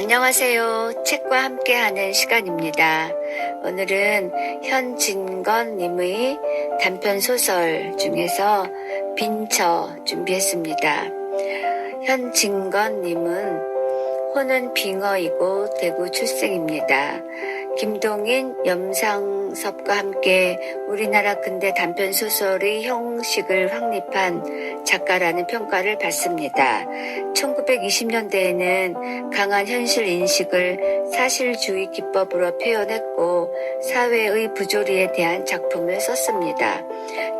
안녕하세요. 책과 함께하는 시간입니다. 오늘은 현진건님의 단편소설 중에서 빈처 준비했습니다. 현진건님은 호는 빙어이고 대구 출생입니다. 김동인, 염상섭과 함께 우리나라 근대 단편소설의 형식을 확립한 작가라는 평가를 받습니다. 1920년대에는 강한 현실 인식을 사실주의 기법으로 표현했고 사회의 부조리에 대한 작품을 썼습니다.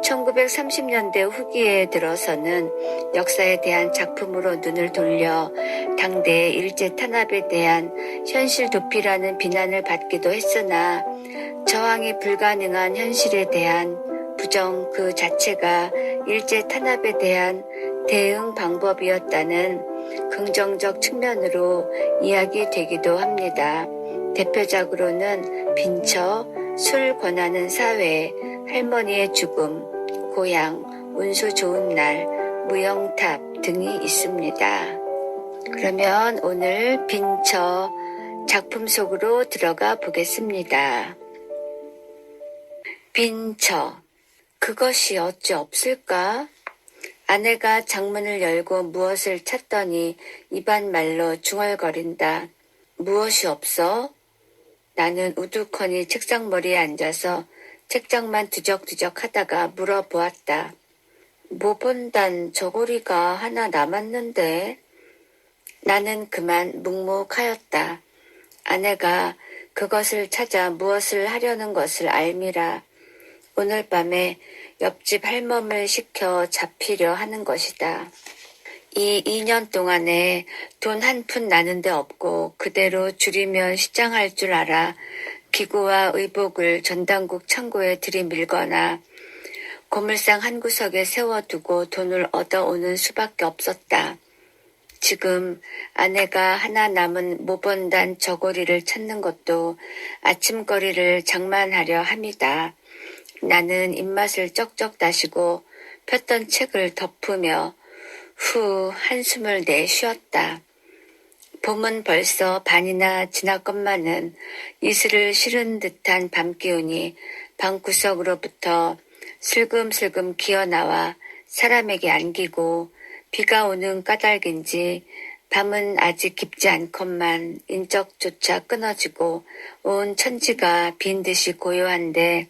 1930년대 후기에 들어서는 역사에 대한 작품으로 눈을 돌려 당대의 일제 탄압에 대한 현실 도피라는 비난을 받기도 했으나 저항이 불가능한 현실에 대한 부정 그 자체가 일제 탄압에 대한 대응 방법이었다는 긍정적 측면으로 이야기되기도 합니다. 대표작으로는 빈처, 술 권하는 사회, 할머니의 죽음, 고향, 운수 좋은 날, 무영탑 등이 있습니다. 그러면 오늘 빈처 작품 속으로 들어가 보겠습니다. 빈처, 그것이 어찌 없을까? 아내가 장문을 열고 무엇을 찾더니 입안 말로 중얼거린다. 무엇이 없어? 나는 우두커니 책상머리에 앉아서 책장만 두적두적 하다가 물어보았다. 모본단 저고리가 하나 남았는데? 나는 그만 묵묵하였다. 아내가 그것을 찾아 무엇을 하려는 것을 알미라. 오늘 밤에 옆집 할멈을 시켜 잡히려 하는 것이다. 이 2년 동안에 돈 한 푼 나는 데 없고 그대로 줄이면 시장할 줄 알아 기구와 의복을 전당국 창고에 들이밀거나 고물상 한 구석에 세워두고 돈을 얻어오는 수밖에 없었다. 지금 아내가 하나 남은 모본단 저고리를 찾는 것도 아침거리를 장만하려 함이다. 나는 입맛을 쩍쩍 다시고 폈던 책을 덮으며 후 한숨을 내쉬었다. 봄은 벌써 반이나 지났건만은 이슬을 실은 듯한 밤기운이 방구석으로부터 슬금슬금 기어나와 사람에게 안기고 비가 오는 까닭인지 밤은 아직 깊지 않건만 인적조차 끊어지고 온 천지가 빈 듯이 고요한데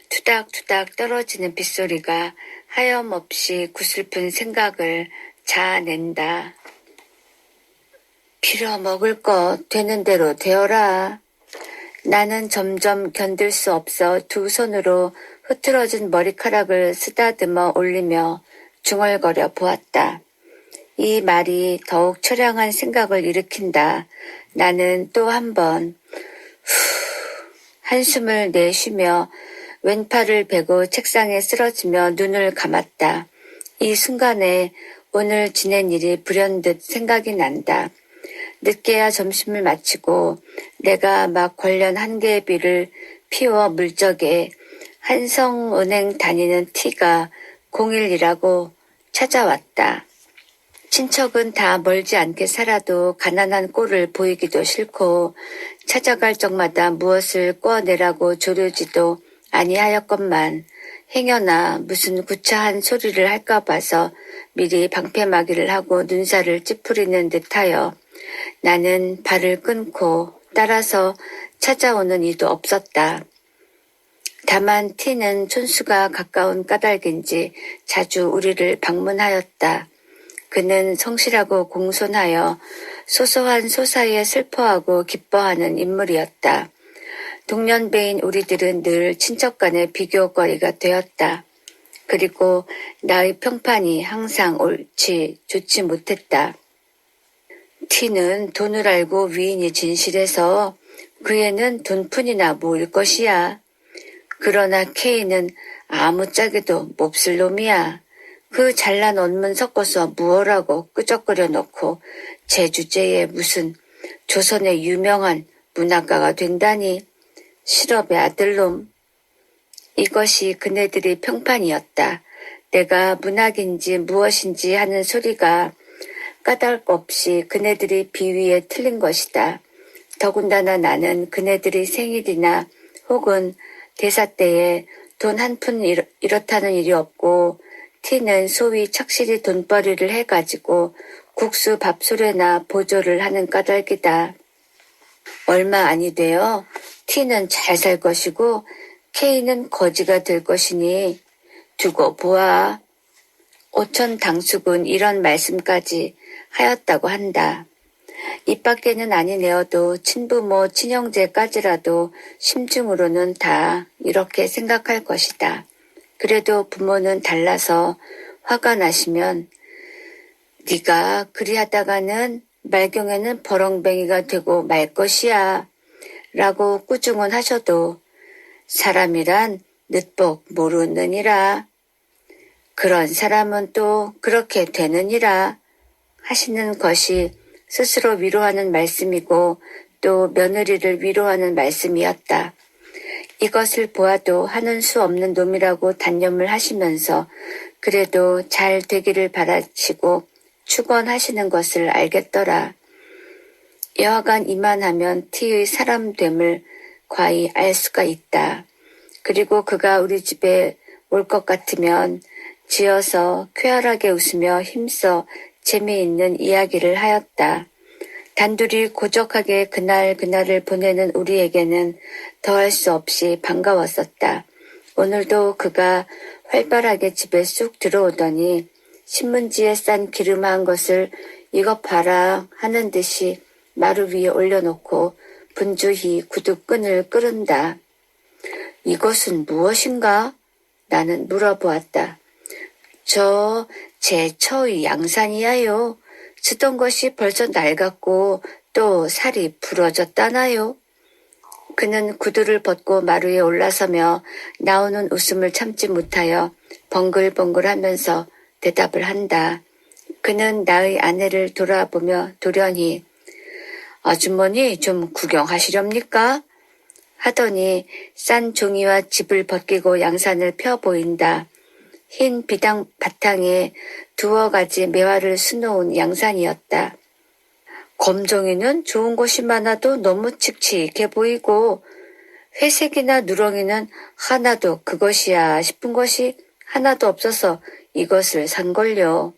투닥투닥 떨어지는 빗소리가 하염없이 구슬픈 생각을 자아낸다. 빌어먹을 것 되는 대로 되어라. 나는 점점 견딜 수 없어 두 손으로 흐트러진 머리카락을 쓰다듬어 올리며 중얼거려 보았다. 이 말이 더욱 처량한 생각을 일으킨다. 나는 또 한 번 한숨을 내쉬며 왼팔을 베고 책상에 쓰러지며 눈을 감았다. 이 순간에 오늘 지낸 일이 불현듯 생각이 난다. 늦게야 점심을 마치고 내가 막 관련 한 개의 비를 피워 물적에 한성은행 다니는 T가 01이라고 찾아왔다. 친척은 다 멀지 않게 살아도 가난한 꼴을 보이기도 싫고 찾아갈 적마다 무엇을 꿔내라고 조르지도 아니하였건만 행여나 무슨 구차한 소리를 할까 봐서 미리 방패막이를 하고 눈살을 찌푸리는 듯하여 나는 발을 끊고 따라서 찾아오는 이도 없었다. 다만 T는 촌수가 가까운 까닭인지 자주 우리를 방문하였다. 그는 성실하고 공손하여 소소한 소사에 슬퍼하고 기뻐하는 인물이었다. 동년배인 우리들은 늘 친척 간의 비교거리가 되었다. 그리고 나의 평판이 항상 옳지 좋지 못했다. T는 돈을 알고 위인이 진실해서 그 애는 돈푼이나 모을 것이야. 그러나 K는 아무짝에도 몹쓸 놈이야. 그 잘난 언문 섞어서 무엇라고 끄적거려 놓고 제 주제에 무슨 조선의 유명한 문학가가 된다니. 실업의 아들놈. 이것이 그네들의 평판이었다. 내가 문학인지 무엇인지 하는 소리가 까닭 없이 그네들이 비위에 틀린 것이다. 더군다나 나는 그네들이 생일이나 혹은 대사 때에 돈 한 푼 이렇다는 일이 없고 티는 소위 착실히 돈벌이를 해가지고 국수 밥술에나 보조를 하는 까닭이다. 얼마 아니 되어 T는 잘 살 것이고 K는 거지가 될 것이니 두고 보아. 오천 당숙은 이런 말씀까지 하였다고 한다. 입 밖에는 아니 내어도 친부모 친형제까지라도 심중으로는 다 이렇게 생각할 것이다. 그래도 부모는 달라서 화가 나시면 네가 그리하다가는 말경에는 버렁뱅이가 되고 말 것이야 라고 꾸중은 하셔도 사람이란 늦복 모르느니라. 그런 사람은 또 그렇게 되느니라 하시는 것이 스스로 위로하는 말씀이고 또 며느리를 위로하는 말씀이었다. 이것을 보아도 하는 수 없는 놈이라고 단념을 하시면서 그래도 잘 되기를 바라시고 축원하시는 것을 알겠더라. 여하간 이만하면 T의 사람됨을 과히 알 수가 있다. 그리고 그가 우리 집에 올 것 같으면 지어서 쾌활하게 웃으며 힘써 재미있는 이야기를 하였다. 단둘이 고적하게 그날을 보내는 우리에게는 더할 수 없이 반가웠었다. 오늘도 그가 활발하게 집에 쑥 들어오더니 신문지에 싼 기름한 것을 이것 봐라 하는 듯이 마루 위에 올려놓고 분주히 구두끈을 끄른다. 이것은 무엇인가? 나는 물어보았다. 저 제 처의 양산이야요. 쓰던 것이 벌써 낡았고 또 살이 부러졌다나요. 그는 구두를 벗고 마루에 올라서며 나오는 웃음을 참지 못하여 벙글벙글하면서 대답을 한다. 그는 나의 아내를 돌아보며 돌연히 아주머니 좀 구경하시렵니까? 하더니 싼 종이와 집을 벗기고 양산을 펴 보인다. 흰 비당 바탕에 두어 가지 매화를 수놓은 양산이었다. 검정이는 좋은 것이 많아도 너무 칙칙해 보이고 회색이나 누렁이는 하나도 그것이야 싶은 것이 하나도 없어서 이것을 산걸요.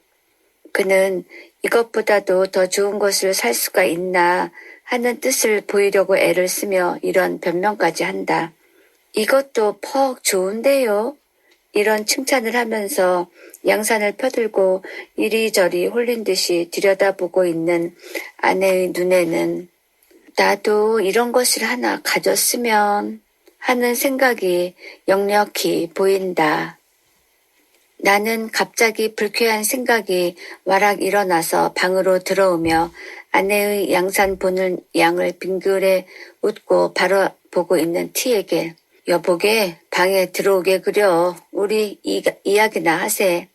그는 이것보다도 더 좋은 것을 살 수가 있나 하는 뜻을 보이려고 애를 쓰며 이런 변명까지 한다. 이것도 퍽 좋은데요. 이런 칭찬을 하면서 양산을 펴들고 이리저리 홀린 듯이 들여다보고 있는 아내의 눈에는 나도 이런 것을 하나 가졌으면 하는 생각이 역력히 보인다. 나는 갑자기 불쾌한 생각이 와락 일어나서 방으로 들어오며 아내의 양산 보는 양을 빙그레 웃고 바라보고 있는 T에게 여보게 방에 들어오게 그려. 우리 이야기나 하세.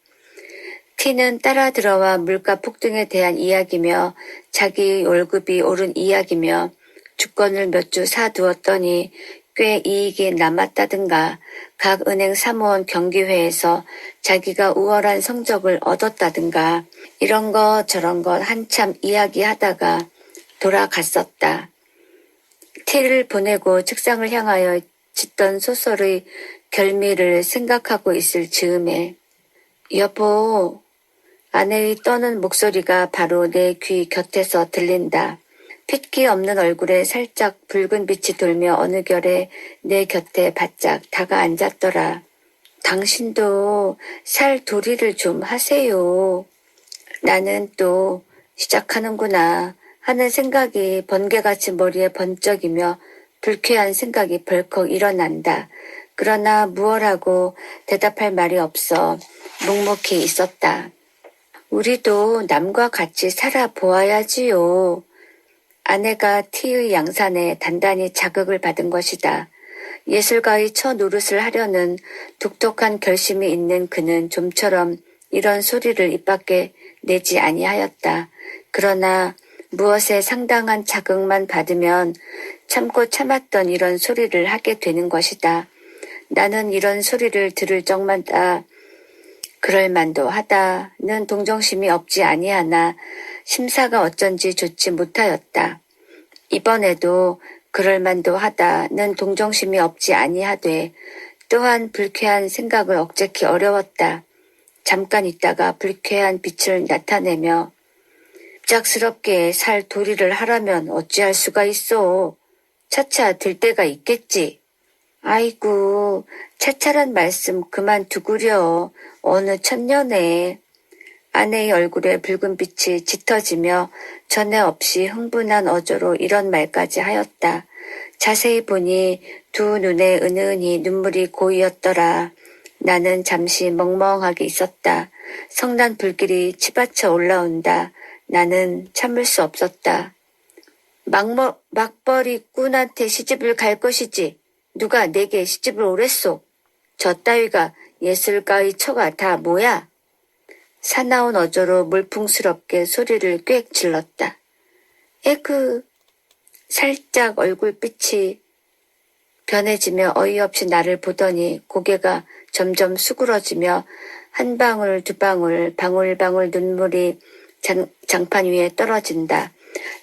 T는 따라 들어와 물가 폭등에 대한 이야기며 자기 월급이 오른 이야기며 주권을 몇 주 사두었더니 꽤 이익이 남았다든가 각 은행 사무원 경기회에서 자기가 우월한 성적을 얻었다든가 이런 것 저런 것 한참 이야기하다가 돌아갔었다. T를 보내고 책상을 향하여 짓던 소설의 결미를 생각하고 있을 즈음에 여보, 아내의 떠는 목소리가 바로 내 귀 곁에서 들린다. 핏기 없는 얼굴에 살짝 붉은 빛이 돌며 어느 결에 내 곁에 바짝 다가앉았더라. 당신도 살 도리를 좀 하세요. 나는 또 시작하는구나 하는 생각이 번개같이 머리에 번쩍이며 불쾌한 생각이 벌컥 일어난다. 그러나 무엇하고 대답할 말이 없어 묵묵히 있었다. 우리도 남과 같이 살아보아야지요. 아내가 T의 양산에 단단히 자극을 받은 것이다. 예술가의 처노릇을 하려는 독특한 결심이 있는 그는 좀처럼 이런 소리를 입 밖에 내지 아니하였다. 그러나 무엇에 상당한 자극만 받으면 참고 참았던 이런 소리를 하게 되는 것이다. 나는 이런 소리를 들을 적마다 그럴만도 하다는 동정심이 없지 아니하나 심사가 어쩐지 좋지 못하였다. 이번에도 그럴만도 하다는 동정심이 없지 아니하되 또한 불쾌한 생각을 억제키 어려웠다. 잠깐 있다가 불쾌한 빛을 나타내며 갑작스럽게 살 도리를 하라면 어찌할 수가 있어. 차차 들 때가 있겠지. 아이고, 차차란 말씀 그만 두구려. 어느 천년에. 아내의 얼굴에 붉은 빛이 짙어지며 전에 없이 흥분한 어조로 이런 말까지 하였다. 자세히 보니 두 눈에 은은히 눈물이 고이었더라. 나는 잠시 멍멍하게 있었다. 성난 불길이 치받쳐 올라온다. 나는 참을 수 없었다. 막벌이 꾼한테 시집을 갈 것이지. 누가 내게 시집을 오랬소. 저 따위가 예술가의 처가 다 뭐야? 사나운 어조로 물풍스럽게 소리를 꽥 질렀다. 에그. 살짝 얼굴빛이 변해지며 어이없이 나를 보더니 고개가 점점 수그러지며 한 방울 두 방울 방울방울 눈물이 장판 위에 떨어진다.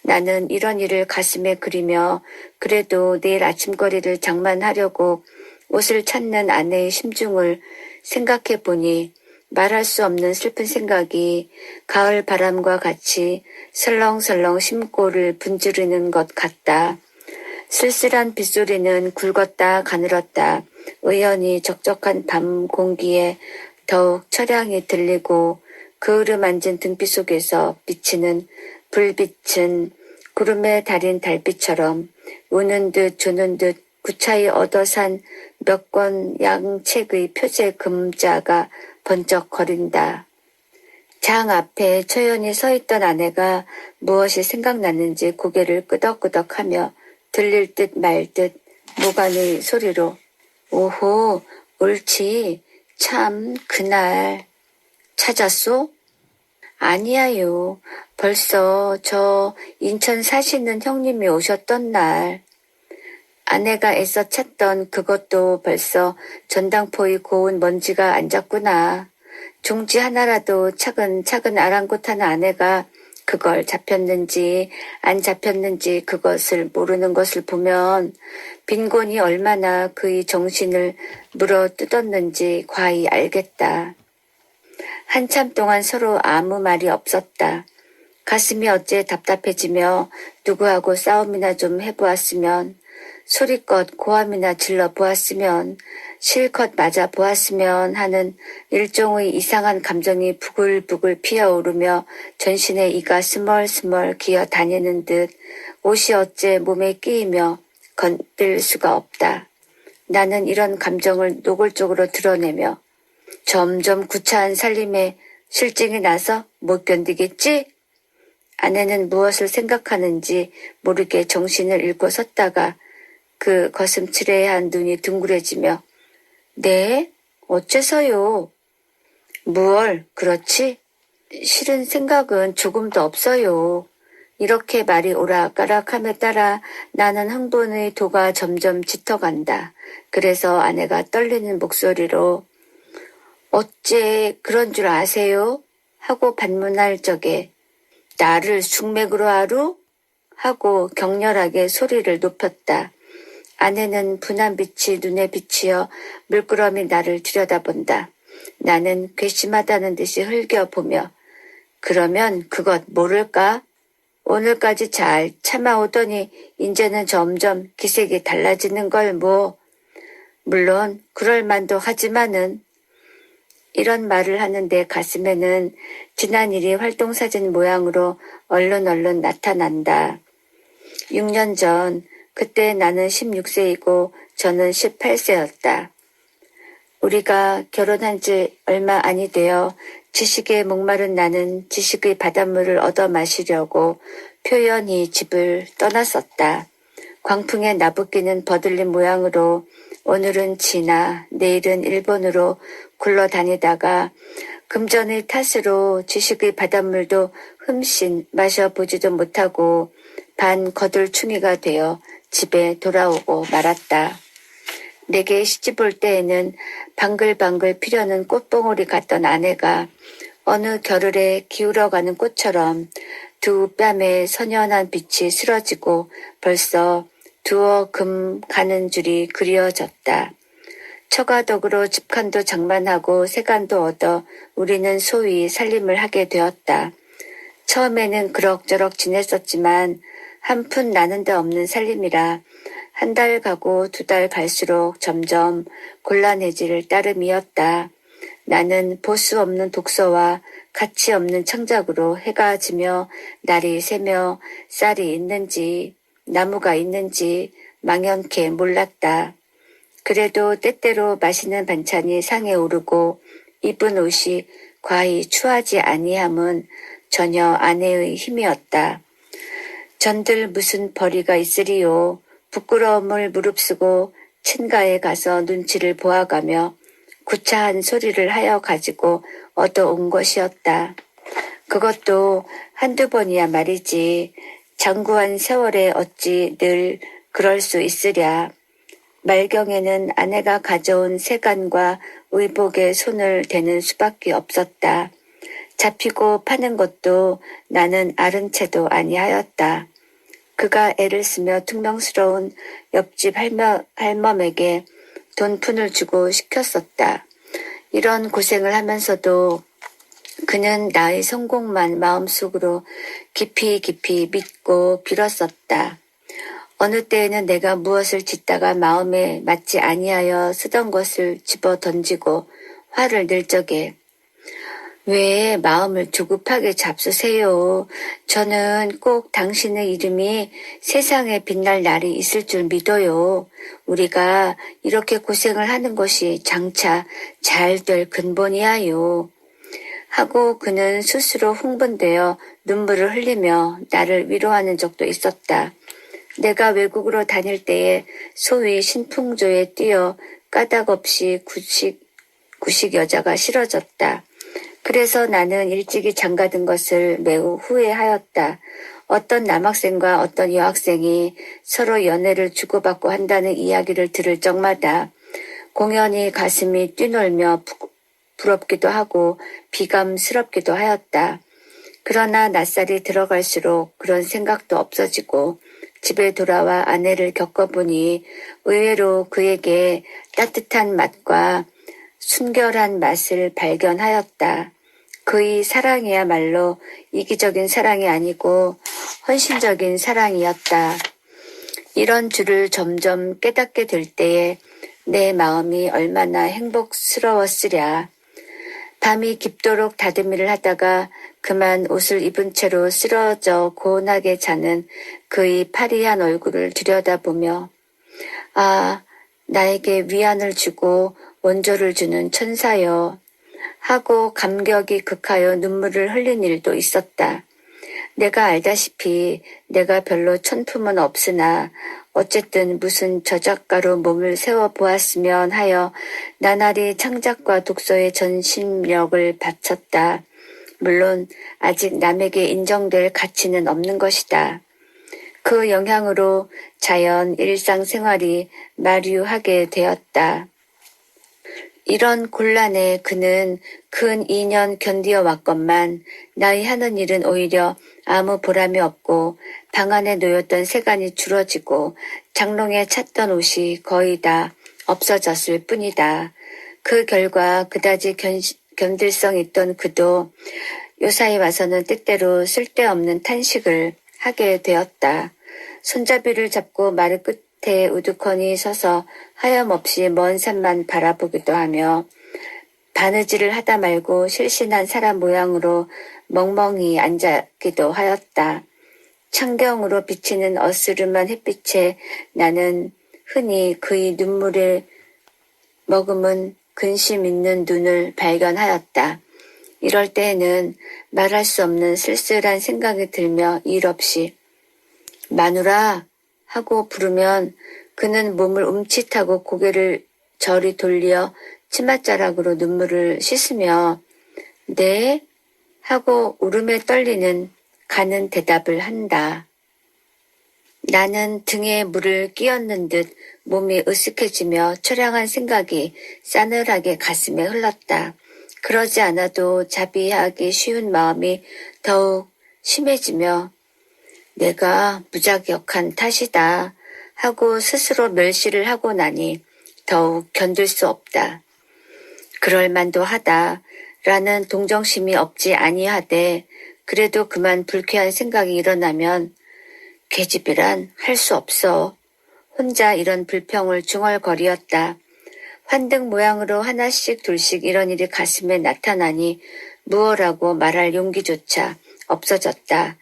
나는 이런 일을 가슴에 그리며 그래도 내일 아침거리를 장만하려고 옷을 찾는 아내의 심중을 생각해 보니 말할 수 없는 슬픈 생각이 가을 바람과 같이 설렁설렁 심고를 분지르는 것 같다. 쓸쓸한 빗소리는 굵었다 가늘었다. 의연히 적적한 밤 공기에 더욱 처량히 들리고 그을음 앉은 등빛 속에서 비치는 불빛은 구름에 달인 달빛처럼 우는 듯 조는 듯 구차히 얻어 산 몇 권 양책의 표제 금자가 번쩍거린다. 장 앞에 초연히 서 있던 아내가 무엇이 생각났는지 고개를 끄덕끄덕하며 들릴 듯 말 듯 무관의 소리로 오호 옳지 참 그날 찾았소? 아니야요. 벌써 저 인천 사시는 형님이 오셨던 날. 아내가 애써 찾던 그것도 벌써 전당포의 고운 먼지가 앉았구나. 종지 하나라도 차근차근 아랑곳하는 아내가 그걸 잡혔는지 안 잡혔는지 그것을 모르는 것을 보면 빈곤이 얼마나 그의 정신을 물어뜯었는지 과히 알겠다. 한참 동안 서로 아무 말이 없었다. 가슴이 어째 답답해지며 누구하고 싸움이나 좀 해보았으면 소리껏 고함이나 질러보았으면 실컷 맞아보았으면 하는 일종의 이상한 감정이 부글부글 피어오르며 전신에 이가 스멀스멀 기어다니는 듯 옷이 어째 몸에 끼이며 건들 수가 없다. 나는 이런 감정을 노골적으로 드러내며 점점 구차한 살림에 실증이 나서 못 견디겠지? 아내는 무엇을 생각하는지 모르게 정신을 잃고 섰다가 그 거슴츠레한 눈이 둥그레지며 네? 어째서요? 무얼 그렇지? 싫은 생각은 조금도 없어요. 이렇게 말이 오락가락함에 따라 나는 흥분의 도가 점점 짙어간다. 그래서 아내가 떨리는 목소리로 어째 그런 줄 아세요? 하고 반문할 적에 나를 숙맥으로 하루? 하고 격렬하게 소리를 높였다. 아내는 분한 빛이 눈에 비치어 물끄러미 나를 들여다본다. 나는 괘씸하다는 듯이 흘겨보며 그러면 그것 모를까? 오늘까지 잘 참아오더니 이제는 점점 기색이 달라지는 걸 뭐. 물론 그럴 만도 하지만은 이런 말을 하는 내 가슴에는 지난 일이 활동사진 모양으로 얼른 나타난다. 6년 전 그때 나는 16세이고 저는 18세였다. 우리가 결혼한 지 얼마 아니 되어 지식에 목마른 나는 지식의 바닷물을 얻어 마시려고 표연히 집을 떠났었다. 광풍에 나부끼는 버들린 모양으로 오늘은 진화, 내일은 일본으로 굴러다니다가 금전의 탓으로 지식의 바닷물도 흠씬 마셔보지도 못하고 반 거들충이가 되어 집에 돌아오고 말았다. 내게 시집 올 때에는 방글방글 피려는 꽃봉오리 같던 아내가 어느 겨를에 기울어가는 꽃처럼 두 뺨에 선연한 빛이 스러지고 벌써 두어 금 가는 줄이 그리워졌다. 처가덕으로 집칸도 장만하고 세간도 얻어 우리는 소위 살림을 하게 되었다. 처음에는 그럭저럭 지냈었지만 한 푼 나는 데 없는 살림이라 한 달 가고 두 달 갈수록 점점 곤란해질 따름이었다. 나는 보수 없는 독서와 가치 없는 창작으로 해가 지며 날이 새며 쌀이 있는지 나무가 있는지 망연케 몰랐다. 그래도 때때로 맛있는 반찬이 상에 오르고 입은 옷이 과히 추하지 아니함은 전혀 아내의 힘이었다. 전들 무슨 벌이가 있으리요. 부끄러움을 무릅쓰고 친가에 가서 눈치를 보아가며 구차한 소리를 하여 가지고 얻어온 것이었다. 그것도 한두 번이야 말이지. 장구한 세월에 어찌 늘 그럴 수 있으랴. 말경에는 아내가 가져온 세간과 의복에 손을 대는 수밖에 없었다. 잡히고 파는 것도 나는 아른 채도 아니하였다. 그가 애를 쓰며 퉁명스러운 옆집 할멈에게 돈푼을 주고 시켰었다. 이런 고생을 하면서도 그는 나의 성공만 마음속으로 깊이 깊이 믿고 빌었었다. 어느 때에는 내가 무엇을 짓다가 마음에 맞지 아니하여 쓰던 것을 집어 던지고 화를 낼 적에 왜 마음을 조급하게 잡수세요. 저는 꼭 당신의 이름이 세상에 빛날 날이 있을 줄 믿어요. 우리가 이렇게 고생을 하는 것이 장차 잘 될 근본이야요. 하고 그는 스스로 흥분되어 눈물을 흘리며 나를 위로하는 적도 있었다. 내가 외국으로 다닐 때에 소위 신풍조에 뛰어 까닭없이 구식 여자가 싫어졌다. 그래서 나는 일찍이 장가든 것을 매우 후회하였다. 어떤 남학생과 어떤 여학생이 서로 연애를 주고받고 한다는 이야기를 들을 적마다 공연히 가슴이 뛰놀며 부럽기도 하고 비감스럽기도 하였다. 그러나 낯살이 들어갈수록 그런 생각도 없어지고 집에 돌아와 아내를 겪어보니 의외로 그에게 따뜻한 맛과 순결한 맛을 발견하였다. 그의 사랑이야말로 이기적인 사랑이 아니고 헌신적인 사랑이었다. 이런 줄을 점점 깨닫게 될 때에 내 마음이 얼마나 행복스러웠으랴. 밤이 깊도록 다듬이를 하다가 그만 옷을 입은 채로 쓰러져 고운하게 자는 그의 파리한 얼굴을 들여다보며 아, 나에게 위안을 주고 원조를 주는 천사여 하고 감격이 극하여 눈물을 흘린 일도 있었다. 내가 알다시피 내가 별로 천품은 없으나 어쨌든 무슨 저작가로 몸을 세워보았으면 하여 나날이 창작과 독서에 전심력을 바쳤다. 물론 아직 남에게 인정될 가치는 없는 것이다. 그 영향으로 자연 일상생활이 마류하게 되었다. 이런 곤란에 그는 근 2년 견디어 왔건만 나의 하는 일은 오히려 아무 보람이 없고 방 안에 놓였던 세간이 줄어지고 장롱에 찼던 옷이 거의 다 없어졌을 뿐이다. 그 결과 그다지 견딜성 있던 그도 요사이 와서는 때때로 쓸데없는 탄식을 하게 되었다. 손잡이를 잡고 마루 끝에 우두커니 서서 하염없이 먼 산만 바라보기도 하며 바느질을 하다 말고 실신한 사람 모양으로 멍멍이 앉았기도 하였다. 창경으로 비치는 어스름한 햇빛에 나는 흔히 그의 눈물을 머금은 근심 있는 눈을 발견하였다. 이럴 때에는 말할 수 없는 쓸쓸한 생각이 들며 일 없이 마누라 하고 부르면 그는 몸을 움찔하고 고개를 저리 돌려 치맛자락으로 눈물을 씻으며 네? 하고 울음에 떨리는 가는 대답을 한다. 나는 등에 물을 끼얹는 듯 몸이 으쓱해지며 처량한 생각이 싸늘하게 가슴에 흘렀다. 그러지 않아도 자비하기 쉬운 마음이 더욱 심해지며 내가 무자격한 탓이다 하고 스스로 멸시를 하고 나니 더욱 견딜 수 없다. 그럴 만도 하다 라는 동정심이 없지 아니하되 그래도 그만 불쾌한 생각이 일어나면 계집이란 할 수 없어. 혼자 이런 불평을 중얼거리었다. 환등 모양으로 하나씩 둘씩 이런 일이 가슴에 나타나니 무엇라고 말할 용기조차 없어졌다.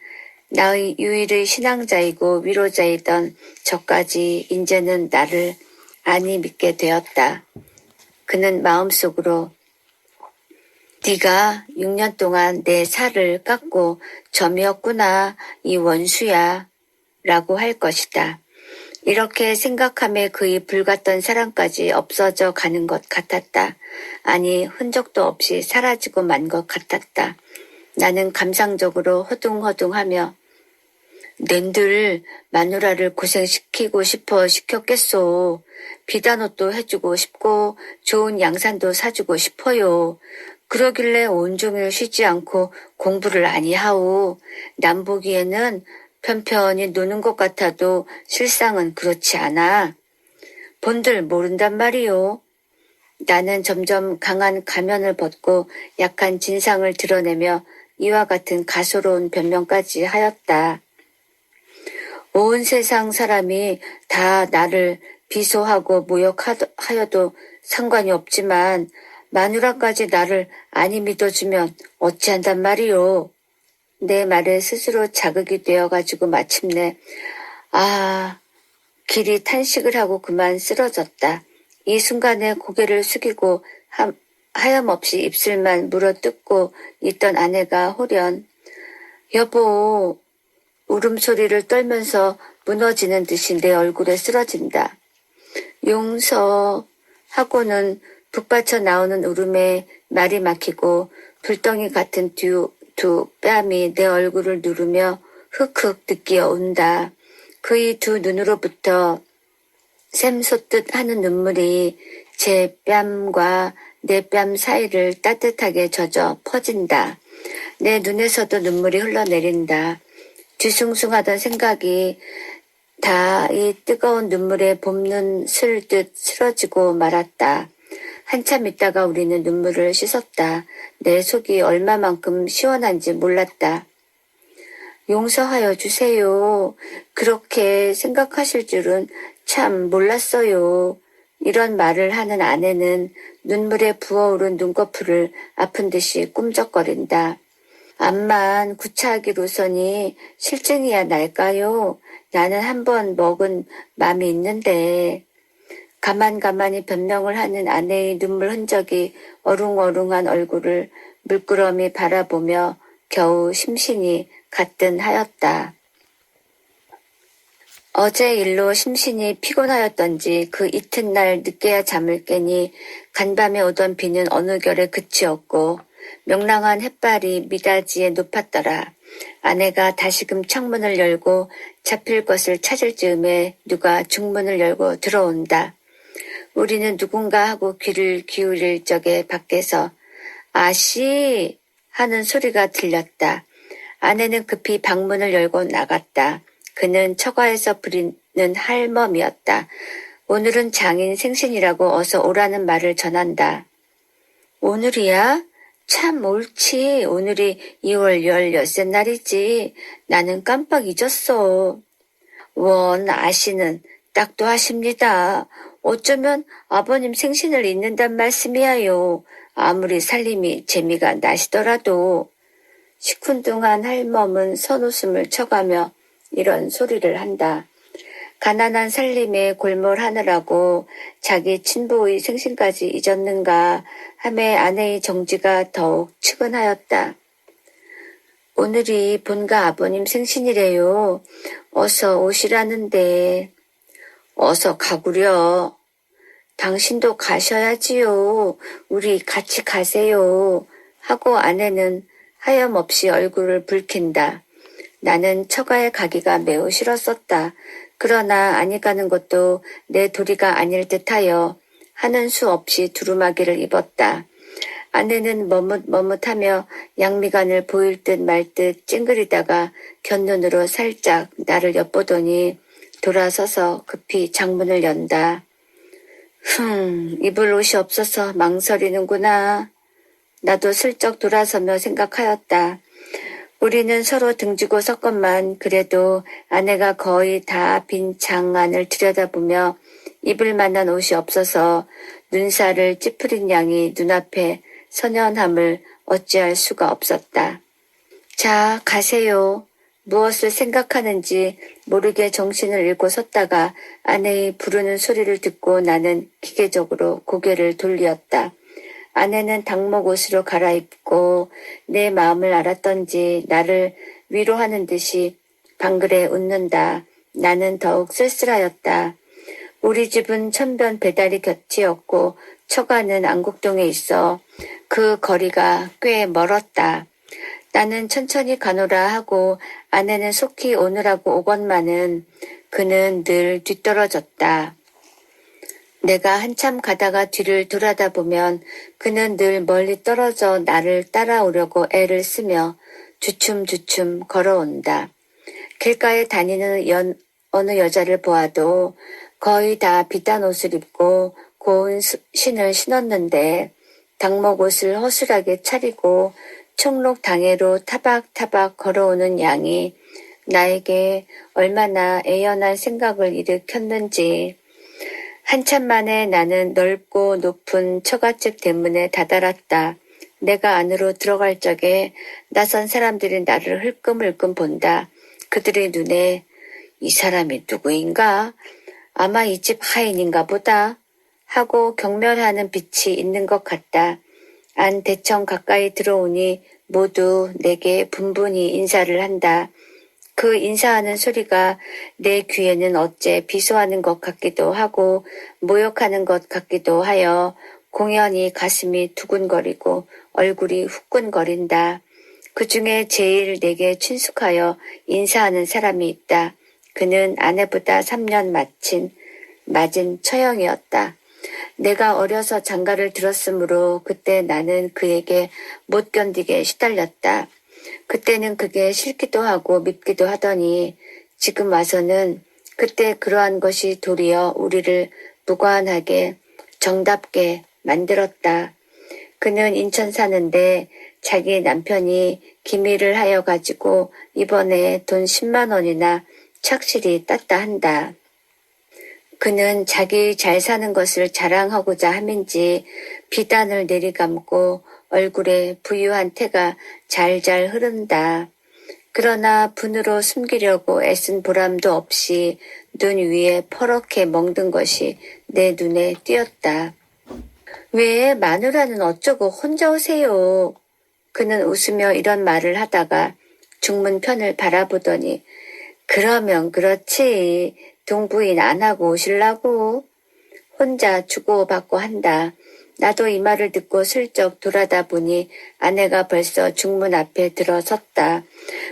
나의 유일의 신앙자이고 위로자이던 저까지 이제는 나를 안이 믿게 되었다. 그는 마음속으로 네가 6년 동안 내 살을 깎고 점이었구나 이 원수야 라고 할 것이다. 이렇게 생각함에 그의 불같던 사랑까지 없어져 가는 것 같았다. 아니 흔적도 없이 사라지고 만 것 같았다. 나는 감상적으로 허둥허둥하며 낸들 마누라를 고생시키고 싶어 시켰겠소. 비단 옷도 해주고 싶고 좋은 양산도 사주고 싶어요. 그러길래 온종일 쉬지 않고 공부를 아니하오. 남 보기에는 편편히 노는 것 같아도 실상은 그렇지 않아. 본들 모른단 말이오. 나는 점점 강한 가면을 벗고 약한 진상을 드러내며 이와 같은 가소로운 변명까지 하였다. 온 세상 사람이 다 나를 비소하고 모욕하여도 상관이 없지만 마누라까지 나를 아니 믿어주면 어찌한단 말이오. 내 말에 스스로 자극이 되어가지고 마침내 길이 탄식을 하고 그만 쓰러졌다. 이 순간에 고개를 숙이고 하염없이 입술만 물어뜯고 있던 아내가 호련 여보 울음소리를 떨면서 무너지는 듯이 내 얼굴에 쓰러진다. 용서 하고는 북받쳐 나오는 울음에 말이 막히고 불덩이 같은 두 뺨이 내 얼굴을 누르며 흑흑 느끼어 온다. 그의 두 눈으로부터 샘솟듯 하는 눈물이 제 뺨과 내 뺨 사이를 따뜻하게 젖어 퍼진다. 내 눈에서도 눈물이 흘러내린다. 뒤숭숭하던 생각이 다 이 뜨거운 눈물에 봄눈 슬듯 쓰러지고 말았다. 한참 있다가 우리는 눈물을 씻었다. 내 속이 얼마만큼 시원한지 몰랐다. 용서하여 주세요. 그렇게 생각하실 줄은 참 몰랐어요. 이런 말을 하는 아내는 눈물에 부어오른 눈꺼풀을 아픈 듯이 꿈적거린다. 암만 구차하기로서니 실증이야 날까요? 나는 한번 먹은 맘이 있는데. 가만히 변명을 하는 아내의 눈물 흔적이 어룽어룽한 얼굴을 물끄러미 바라보며 겨우 심신이 가뜬하였다. 어제 일로 심신이 피곤하였던지 그 이튿날 늦게야 잠을 깨니 간밤에 오던 비는 어느 결에 그치었고 명랑한 햇발이 미닫이에 높았더라. 아내가 다시금 창문을 열고 잡힐 것을 찾을 즈음에 누가 중문을 열고 들어온다. 우리는 누군가 하고 귀를 기울일 적에 밖에서 아씨 하는 소리가 들렸다. 아내는 급히 방문을 열고 나갔다. 그는 처가에서 부리는 할멈이었다. 오늘은 장인 생신이라고 어서 오라는 말을 전한다. 오늘이야? 참 옳지. 오늘이 2월 16째 날이지. 나는 깜빡 잊었어. 원 아씨는 딱도 하십니다. 어쩌면 아버님 생신을 잊는단 말씀이야요. 아무리 살림이 재미가 나시더라도. 시큰둥한 할멈은 선웃음을 쳐가며 이런 소리를 한다. 가난한 살림에 골몰하느라고 자기 친부의 생신까지 잊었는가 하매 아내의 정지가 더욱 측은하였다. 오늘이 본가 아버님 생신이래요. 어서 오시라는데. 어서 가구려. 당신도 가셔야지요. 우리 같이 가세요. 하고 아내는 하염없이 얼굴을 붉힌다. 나는 처가에 가기가 매우 싫었었다. 그러나 아니 가는 것도 내 도리가 아닐 듯하여 하는 수 없이 두루마기를 입었다. 아내는 머뭇머뭇하며 양미간을 보일 듯 말 듯 찡그리다가 곁눈으로 살짝 나를 엿보더니 돌아서서 급히 창문을 연다. 입을 옷이 없어서 망설이는구나. 나도 슬쩍 돌아서며 생각하였다. 우리는 서로 등지고 섰건만 그래도 아내가 거의 다 빈 장 안을 들여다보며 입을 만한 옷이 없어서 눈살을 찌푸린 양이 눈앞에 선연함을 어찌할 수가 없었다. 자, 가세요. 무엇을 생각하는지 모르게 정신을 잃고 섰다가 아내의 부르는 소리를 듣고 나는 기계적으로 고개를 돌리었다. 아내는 닭목 옷으로 갈아입고 내 마음을 알았던지 나를 위로하는 듯이 방글에 웃는다. 나는 더욱 쓸쓸하였다. 우리 집은 천변 배달이 곁이었고 처가는 안국동에 있어 그 거리가 꽤 멀었다. 나는 천천히 가노라 하고 아내는 속히 오느라고 오건만은 그는 늘 뒤떨어졌다. 내가 한참 가다가 뒤를 돌아다보면 그는 늘 멀리 떨어져 나를 따라오려고 애를 쓰며 주춤주춤 걸어온다. 길가에 다니는 어느 여자를 보아도 거의 다 비단 옷을 입고 고운 신을 신었는데 닭목 옷을 허술하게 차리고 총록 당해로 타박타박 걸어오는 양이 나에게 얼마나 애연한 생각을 일으켰는지. 한참 만에 나는 넓고 높은 처갓집 대문에 다다랐다. 내가 안으로 들어갈 적에 낯선 사람들이 나를 흘끔흘끔 본다. 그들의 눈에 이 사람이 누구인가? 아마 이 집 하인인가 보다 하고 경멸하는 빛이 있는 것 같다. 안 대청 가까이 들어오니 모두 내게 분분히 인사를 한다. 그 인사하는 소리가 내 귀에는 어째 비소하는 것 같기도 하고 모욕하는 것 같기도 하여 공연히 가슴이 두근거리고 얼굴이 후끈거린다. 그 중에 제일 내게 친숙하여 인사하는 사람이 있다. 그는 아내보다 3년 맞은 처형이었다. 내가 어려서 장가를 들었으므로 그때 나는 그에게 못 견디게 시달렸다. 그때는 그게 싫기도 하고 밉기도 하더니 지금 와서는 그때 그러한 것이 도리어 우리를 무관하게 정답게 만들었다. 그는 인천 사는데 자기 남편이 기밀을 하여 가지고 이번에 돈 10만 원이나 착실히 땄다 한다. 그는 자기 잘 사는 것을 자랑하고자 함인지 비단을 내리감고 얼굴에 부유한 태가 잘잘 흐른다. 그러나 분으로 숨기려고 애쓴 보람도 없이 눈 위에 퍼렇게 멍든 것이 내 눈에 띄었다. 왜 마누라는 어쩌고 혼자 오세요? 그는 웃으며 이런 말을 하다가 중문편을 바라보더니 그러면 그렇지. 동부인 안 하고 오실라고? 혼자 주고받고 한다. 나도 이 말을 듣고 슬쩍 돌아다 보니 아내가 벌써 중문 앞에 들어섰다.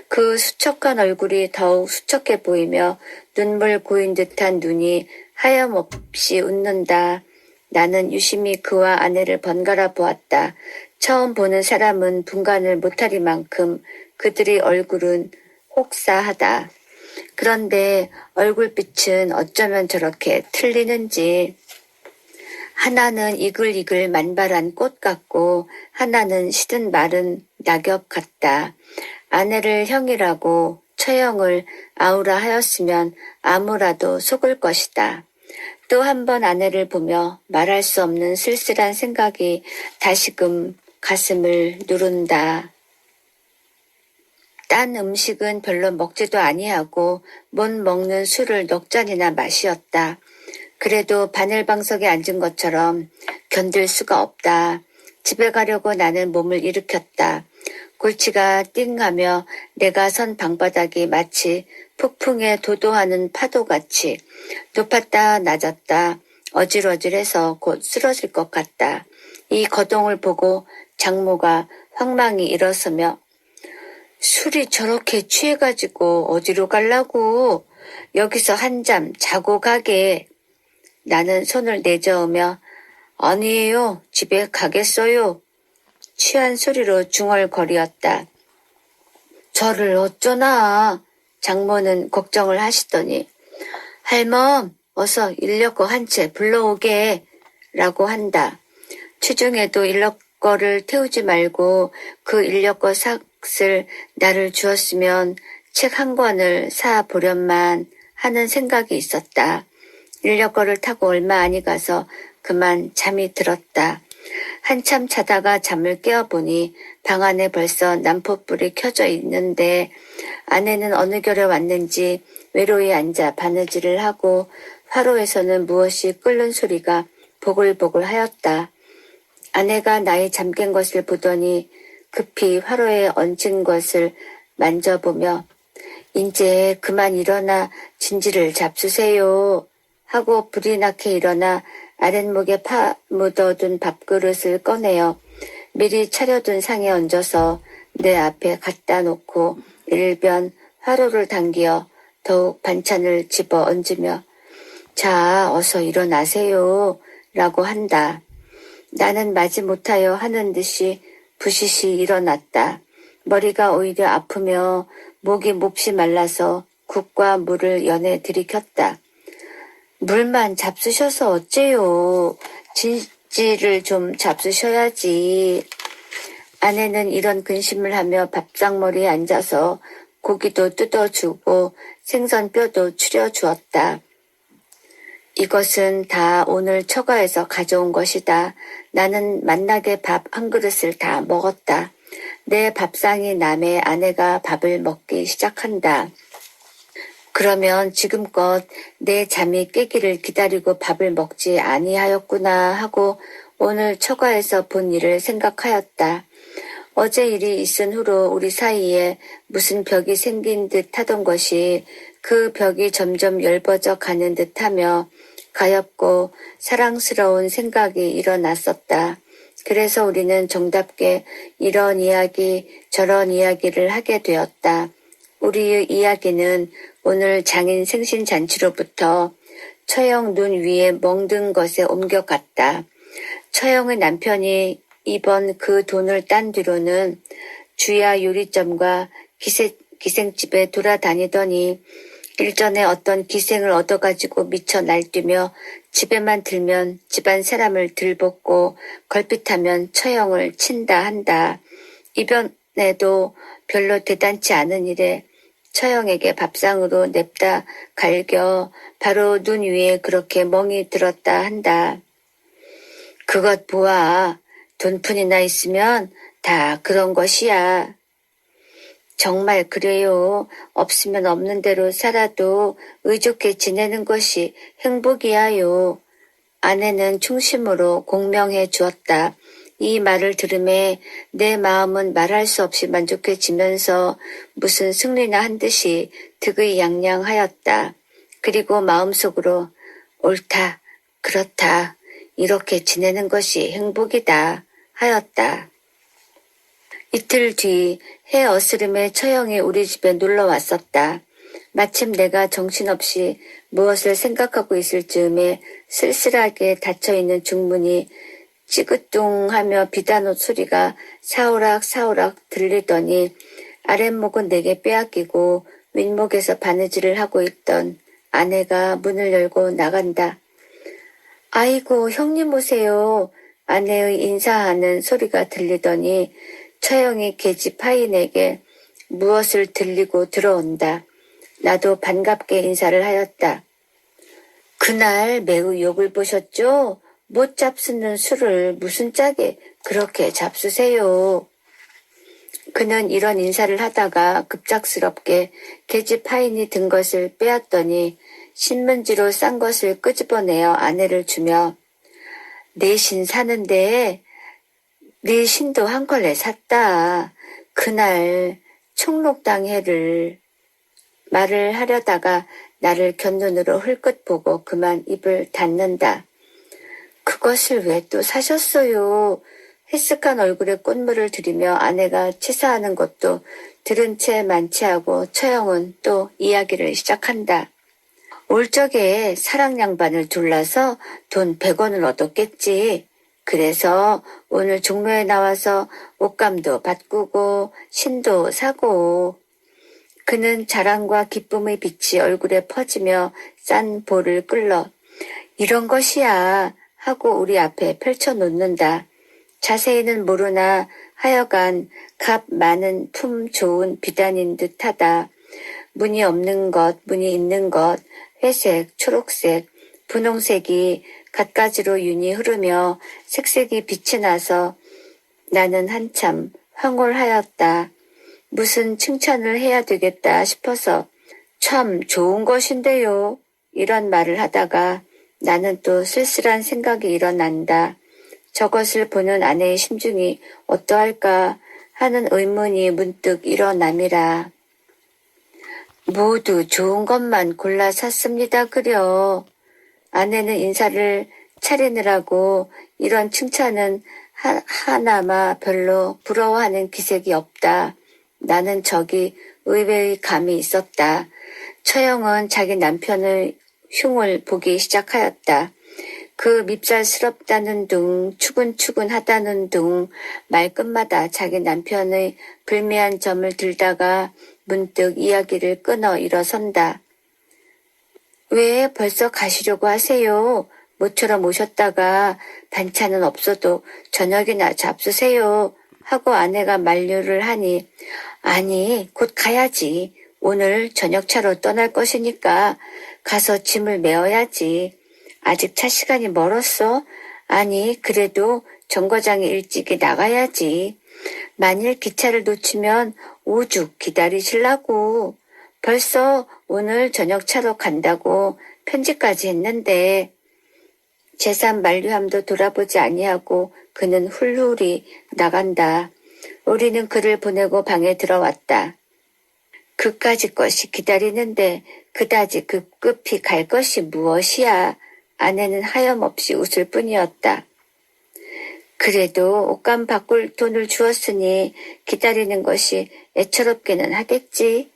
그 수척한 얼굴이 더욱 수척해 보이며 눈물 고인 듯한 눈이 하염없이 웃는다. 나는 유심히 그와 아내를 번갈아 보았다. 처음 보는 사람은 분간을 못하리만큼 그들의 얼굴은 혹사하다. 그런데 얼굴빛은 어쩌면 저렇게 틀리는지. 하나는 이글이글 만발한 꽃 같고 하나는 시든 마른 낙엽 같다. 아내를 형이라고 처형을 아우라 하였으면 아무라도 속을 것이다. 또 한 번 아내를 보며 말할 수 없는 쓸쓸한 생각이 다시금 가슴을 누른다. 딴 음식은 별로 먹지도 아니하고 못 먹는 술을 넉 잔이나 마시었다. 그래도 바늘방석에 앉은 것처럼 견딜 수가 없다. 집에 가려고 나는 몸을 일으켰다. 골치가 띵하며 내가 선 방바닥이 마치 폭풍에 도도하는 파도같이 높았다 낮았다 어질어질해서 곧 쓰러질 것 같다. 이 거동을 보고 장모가 황망히 일어서며 술이 저렇게 취해가지고 어디로 갈라고? 여기서 한잠 자고 가게. 나는 손을 내저으며 아니에요. 집에 가겠어요. 취한 소리로 중얼거리었다. 저를 어쩌나. 장모는 걱정을 하시더니 할멈 어서 인력거 한 채 불러오게 라고 한다. 취중에도 인력거를 태우지 말고 그 인력거 삭을 나를 주었으면 책 한 권을 사 보련만 하는 생각이 있었다. 인력거를 타고 얼마 아니 가서 그만 잠이 들었다. 한참 자다가 잠을 깨어보니 방 안에 벌써 난포불이 켜져 있는데 아내는 어느 결에 왔는지 외로이 앉아 바느질을 하고 화로에서는 무엇이 끓는 소리가 보글보글 하였다. 아내가 나의 잠긴 것을 보더니 급히 화로에 얹은 것을 만져보며 이제 그만 일어나 진지를 잡수세요 하고 불이 나게 일어나 아랫목에 파묻어둔 밥그릇을 꺼내어 미리 차려둔 상에 얹어서 내 앞에 갖다 놓고 일변 화로를 당기어 더욱 반찬을 집어 얹으며 자 어서 일어나세요 라고 한다. 나는 마지못하여 하는 듯이 부시시 일어났다. 머리가 오히려 아프며 목이 몹시 말라서 국과 물을 연에 들이켰다. 물만 잡수셔서 어째요. 진지를 좀 잡수셔야지. 아내는 이런 근심을 하며 밥상머리에 앉아서 고기도 뜯어주고 생선뼈도 추려주었다. 이것은 다 오늘 처가에서 가져온 것이다. 나는 만나게 밥 한 그릇을 다 먹었다. 내 밥상이 남에 아내가 밥을 먹기 시작한다. 그러면 지금껏 내 잠이 깨기를 기다리고 밥을 먹지 아니하였구나 하고 오늘 처가에서 본 일을 생각하였다. 어제 일이 있은 후로 우리 사이에 무슨 벽이 생긴 듯 하던 것이 그 벽이 점점 엷어져 가는 듯하며 가엾고 사랑스러운 생각이 일어났었다. 그래서 우리는 정답게 이런 이야기 저런 이야기를 하게 되었다. 우리의 이야기는 오늘 장인 생신잔치로부터 처형 눈 위에 멍든 것에 옮겨갔다. 처형의 남편이 이번 그 돈을 딴 뒤로는 주야 요리점과 기생집에 돌아다니더니 일전에 어떤 기생을 얻어가지고 미쳐 날뛰며 집에만 들면 집안 사람을 들볶고 걸핏하면 처형을 친다 한다. 이번에도 별로 대단치 않은 일에 처형에게 밥상으로 냅다 갈겨 바로 눈 위에 그렇게 멍이 들었다 한다. 그것 보아. 돈푼이나 있으면 다 그런 것이야. 정말 그래요. 없으면 없는 대로 살아도 의좋게 지내는 것이 행복이야요. 아내는 충심으로 공명해 주었다. 이 말을 들음에 내 마음은 말할 수 없이 만족해지면서 무슨 승리나 한 듯이 득의양양하였다. 그리고 마음속으로 옳다, 그렇다, 이렇게 지내는 것이 행복이다 하였다. 이틀 뒤 해 어스름에 처형이 우리 집에 놀러 왔었다. 마침 내가 정신없이 무엇을 생각하고 있을 즈음에 쓸쓸하게 닫혀있는 중문이 찌긋둥하며 비단옷 소리가 사오락 사오락 들리더니 아랫목은 내게 빼앗기고 윗목에서 바느질을 하고 있던 아내가 문을 열고 나간다. 아이고 형님 오세요. 아내의 인사하는 소리가 들리더니 처형이 계집 하인에게 무엇을 들리고 들어온다. 나도 반갑게 인사를 하였다. 그날 매우 욕을 보셨죠? 못 잡수는 술을 무슨 짝에 그렇게 잡수세요. 그는 이런 인사를 하다가 급작스럽게 계집 하인이 든 것을 빼앗더니 신문지로 싼 것을 끄집어내어 아내를 주며 내 신 사는데 네 신도 한 컬레 샀다. 그날 총록당 해를 말을 하려다가 나를 곁눈으로 흘끗 보고 그만 입을 닫는다. 그것을 왜 또 사셨어요? 해쓱한 얼굴에 꽃물을 들이며 아내가 치사하는 것도 들은 채 만취하고 처형은 또 이야기를 시작한다. 올 적에 사랑 양반을 둘러서 돈 100원을 얻었겠지. 그래서 오늘 종로에 나와서 옷감도 바꾸고 신도 사고. 그는 자랑과 기쁨의 빛이 얼굴에 퍼지며 싼 볼을 끌러 이런 것이야 하고 우리 앞에 펼쳐놓는다. 자세히는 모르나 하여간 값 많은 품 좋은 비단인 듯하다. 무늬 없는 것, 무늬 있는 것, 회색, 초록색, 분홍색이 갖가지로 윤이 흐르며 색색이 빛이 나서 나는 한참 황홀하였다. 무슨 칭찬을 해야 되겠다 싶어서 참 좋은 것인데요. 이런 말을 하다가 나는 또 쓸쓸한 생각이 일어난다. 저것을 보는 아내의 심중이 어떠할까 하는 의문이 문득 일어남이라. 모두 좋은 것만 골라 샀습니다 그려. 아내는 인사를 차리느라고 이런 칭찬은 하나마 별로 부러워하는 기색이 없다. 나는 저기 의외의 감이 있었다. 처형은 자기 남편의 흉을 보기 시작하였다. 그 밉살스럽다는 둥, 추근추근하다는 둥, 말끝마다 자기 남편의 불미한 점을 들다가 문득 이야기를 끊어 일어선다. 왜 벌써 가시려고 하세요? 모처럼 오셨다가 반찬은 없어도 저녁이나 잡수세요. 하고 아내가 만류를 하니 아니 곧 가야지. 오늘 저녁차로 떠날 것이니까 가서 짐을 메어야지. 아직 차 시간이 멀었어? 아니 그래도 정거장에 일찍이 나가야지. 만일 기차를 놓치면 오죽 기다리실라고. 벌써 오늘 저녁차로 간다고 편지까지 했는데 재산 만류함도 돌아보지 아니하고 그는 훌훌히 나간다. 우리는 그를 보내고 방에 들어왔다. 그까짓 것이 기다리는데 그다지 급급히 갈 것이 무엇이야. 아내는 하염없이 웃을 뿐이었다. 그래도 옷감 바꿀 돈을 주었으니 기다리는 것이 애처롭게는 하겠지.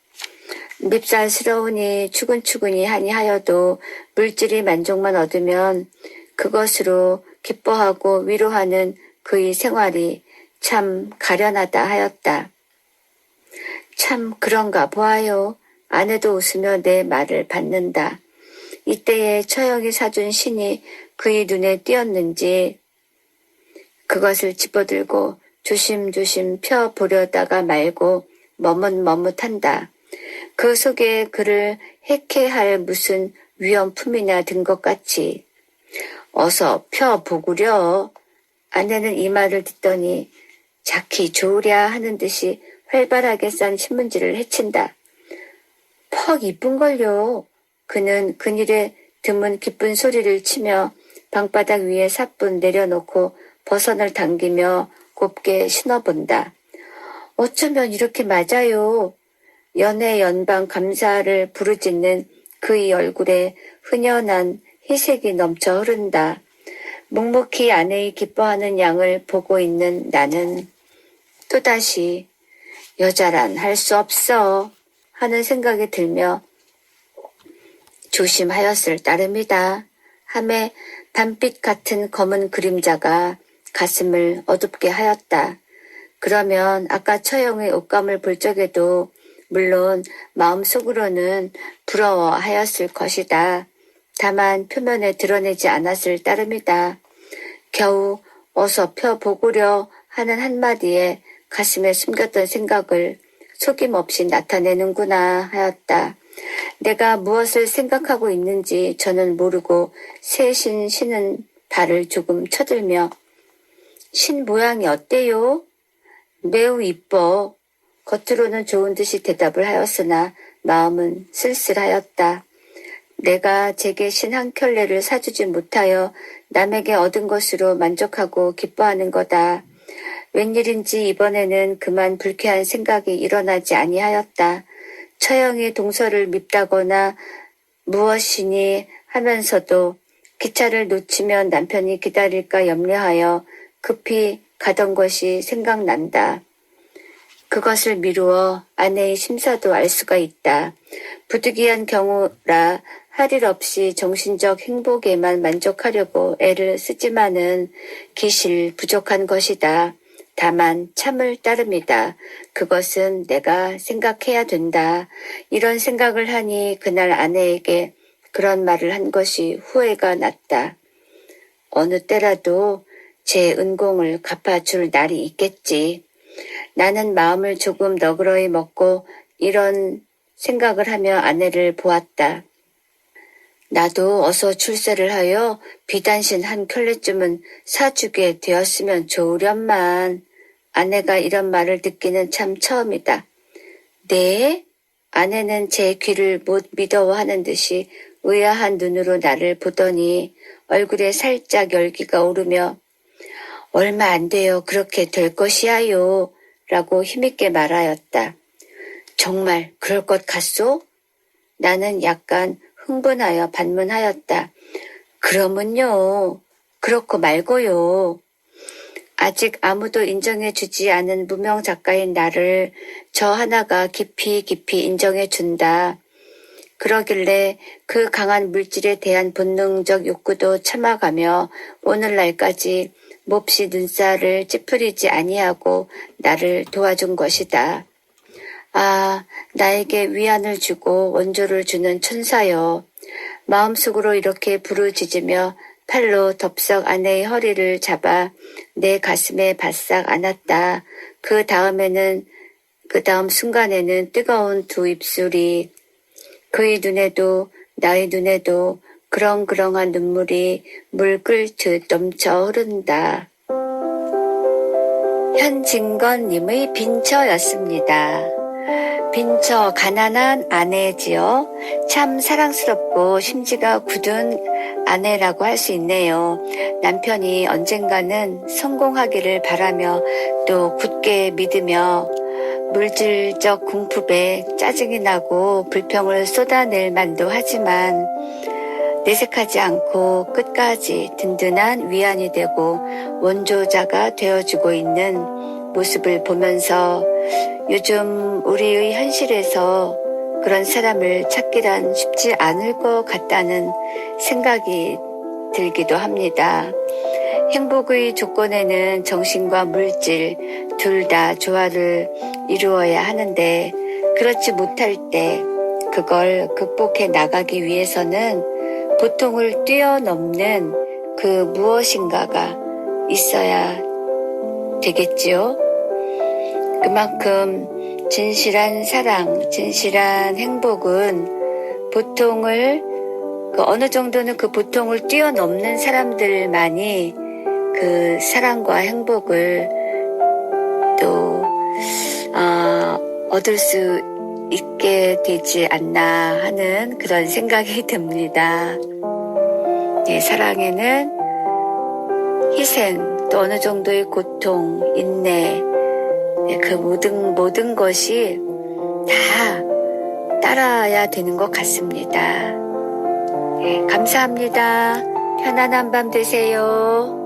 밉살스러우니 추근추근히 하니 하여도 물질이 만족만 얻으면 그것으로 기뻐하고 위로하는 그의 생활이 참 가련하다 하였다. 참 그런가 보아요. 아내도 웃으며 내 말을 받는다. 이때에 처형이 사준 신이 그의 눈에 띄었는지 그것을 집어들고 조심조심 펴보려다가 말고 머뭇머뭇한다. 그 속에 그를 해케할 무슨 위험품이나 든 것 같이. 어서 펴보구려. 아내는 이 말을 듣더니 자키 좋으랴 하는 듯이 활발하게 싼 신문지를 헤친다. 퍽 이쁜걸요. 그는 그늘에 드문 기쁜 소리를 치며 방바닥 위에 사뿐 내려놓고 버선을 당기며 곱게 신어본다. 어쩌면 이렇게 맞아요. 연애 연방 감사를 부르짖는 그의 얼굴에 흔연한 희색이 넘쳐 흐른다. 묵묵히 아내의 기뻐하는 양을 보고 있는 나는 또다시 여자란 할 수 없어 하는 생각이 들며 조심하였을 따름이다. 함에 단빛 같은 검은 그림자가 가슴을 어둡게 하였다. 그러면 아까 처형의 옷감을 볼 적에도 물론 마음속으로는 부러워하였을 것이다. 다만 표면에 드러내지 않았을 따름이다. 겨우 어서 펴보구려 하는 한마디에 가슴에 숨겼던 생각을 속임없이 나타내는구나 하였다. 내가 무엇을 생각하고 있는지 저는 모르고 새신 신은 발을 조금 쳐들며 신 모양이 어때요? 매우 이뻐. 겉으로는 좋은 듯이 대답을 하였으나 마음은 쓸쓸하였다. 내가 제게 신 한 켤레를 사주지 못하여 남에게 얻은 것으로 만족하고 기뻐하는 거다. 웬일인지 이번에는 그만 불쾌한 생각이 일어나지 아니하였다. 처형이 동서를 밉다거나 무엇이니 하면서도 기차를 놓치면 남편이 기다릴까 염려하여 급히 가던 것이 생각난다. 그것을 미루어 아내의 심사도 알 수가 있다. 부득이한 경우라 할 일 없이 정신적 행복에만 만족하려고 애를 쓰지만은 기실 부족한 것이다. 다만 참을 따름이다. 그것은 내가 생각해야 된다. 이런 생각을 하니 그날 아내에게 그런 말을 한 것이 후회가 났다. 어느 때라도 제 은공을 갚아줄 날이 있겠지. 나는 마음을 조금 너그러이 먹고 이런 생각을 하며 아내를 보았다. 나도 어서 출세를 하여 비단신 한 켤레쯤은 사주게 되었으면 좋으련만. 아내가 이런 말을 듣기는 참 처음이다. 네? 아내는 제 귀를 못 믿어하는 듯이 의아한 눈으로 나를 보더니 얼굴에 살짝 열기가 오르며 얼마 안 돼요. 그렇게 될 것이야요. 라고 힘있게 말하였다. 정말 그럴 것 같소? 나는 약간 흥분하여 반문하였다. 그러면요. 그렇고 말고요. 아직 아무도 인정해주지 않은 무명 작가인 나를 저 하나가 깊이 인정해준다. 그러길래 그 강한 물질에 대한 본능적 욕구도 참아가며 오늘날까지 몹시 눈살을 찌푸리지 아니하고 나를 도와준 것이다. 아, 나에게 위안을 주고 원조를 주는 천사여. 마음속으로 이렇게 부르짖으며 팔로 덥석 아내의 허리를 잡아 내 가슴에 바싹 안았다. 그 다음 순간에는 뜨거운 두 입술이 그의 눈에도 나의 눈에도 그렁그렁한 눈물이 물 끓듯 넘쳐 흐른다. 현진건님의 빈처였습니다. 빈처 가난한 아내지요. 참 사랑스럽고 심지가 굳은 아내라고 할 수 있네요. 남편이 언젠가는 성공하기를 바라며 또 굳게 믿으며 물질적 궁핍에 짜증이 나고 불평을 쏟아낼 만도 하지만 내색하지 않고 끝까지 든든한 위안이 되고 원조자가 되어주고 있는 모습을 보면서 요즘 우리의 현실에서 그런 사람을 찾기란 쉽지 않을 것 같다는 생각이 들기도 합니다. 행복의 조건에는 정신과 물질 둘 다 조화를 이루어야 하는데 그렇지 못할 때 그걸 극복해 나가기 위해서는 보통을 뛰어넘는 그 무엇인가가 있어야 되겠지요. 그만큼 진실한 사랑, 진실한 행복은 보통을 어느 정도는 그 보통을 뛰어넘는 사람들만이 그 사랑과 행복을 또 얻을 수 있게 되지 않나 하는 그런 생각이 듭니다. 네, 사랑에는 희생, 또 어느 정도의 고통, 인내, 네, 그 모든 것이 다 따라야 되는 것 같습니다. 네, 감사합니다. 편안한 밤 되세요.